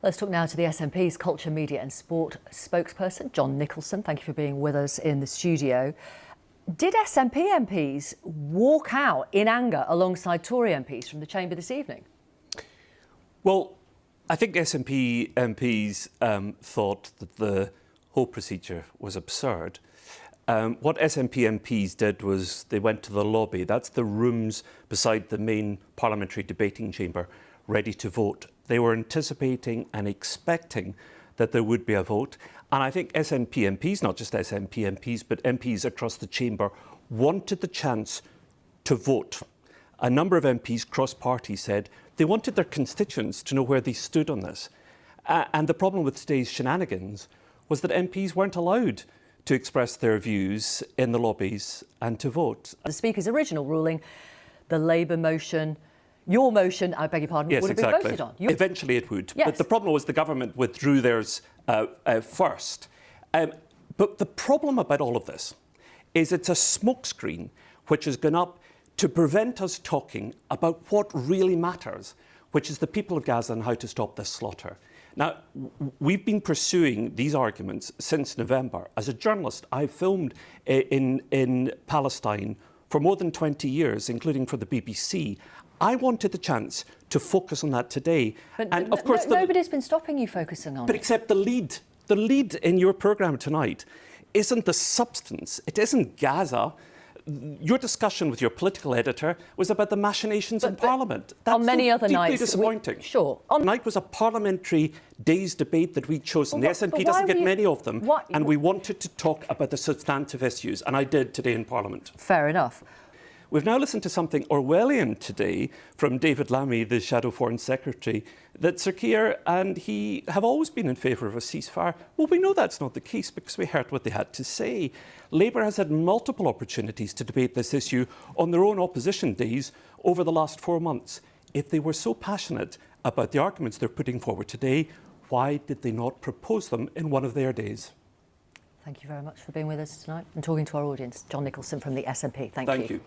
Let's talk now to the SNP's Culture, Media and Sport spokesperson, John Nicholson. Thank you for being with us in the studio. Did SNP MPs walk out in anger alongside Tory MPs from the Chamber this evening? Well, I think SNP MPs thought that the whole procedure was absurd. What SNP MPs did was they went to the lobby. That's the rooms beside the main parliamentary debating chamber, ready to vote. They were anticipating and expecting that there would be a vote. And I think SNP MPs, not just SNP MPs, but MPs across the chamber, wanted the chance to vote. A number of MPs cross-party said they wanted their constituents to know where they stood on this. And the problem with today's shenanigans was that MPs weren't allowed to express their views in the lobbies and to vote. The Speaker's original ruling, the Labour motion, your motion, I beg your pardon, yes, would have exactly. been voted on. Eventually it would. Yes. But the problem was the government withdrew theirs first. But the problem about all of this is it's a smokescreen which has gone up to prevent us talking about what really matters, which is the people of Gaza and how to stop this slaughter. Now, we've been pursuing these arguments since November. As a journalist, I filmed in Palestine for more than 20 years, including for the BBC. I wanted the chance to focus on that today. And of course, nobody's been stopping you focusing on it. But except the lead in your programme tonight isn't the substance. It isn't Gaza. Your discussion with your political editor was about the machinations in Parliament. That's on many other deeply nights, disappointing. Sure. Tonight was a parliamentary day's debate that we'd chosen. The SNP doesn't get many of them, and we wanted to talk about the substantive issues, and I did today in Parliament. Fair enough. We've now listened to something Orwellian today from David Lammy, the Shadow Foreign Secretary, that Sir Keir and he have always been in favour of a ceasefire. Well, we know that's not the case because we heard what they had to say. Labour has had multiple opportunities to debate this issue on their own opposition days over the last 4 months. If they were so passionate about the arguments they're putting forward today, why did they not propose them in one of their days? Thank you very much for being with us tonight and talking to our audience. John Nicholson from the SNP. Thank you. Thank you.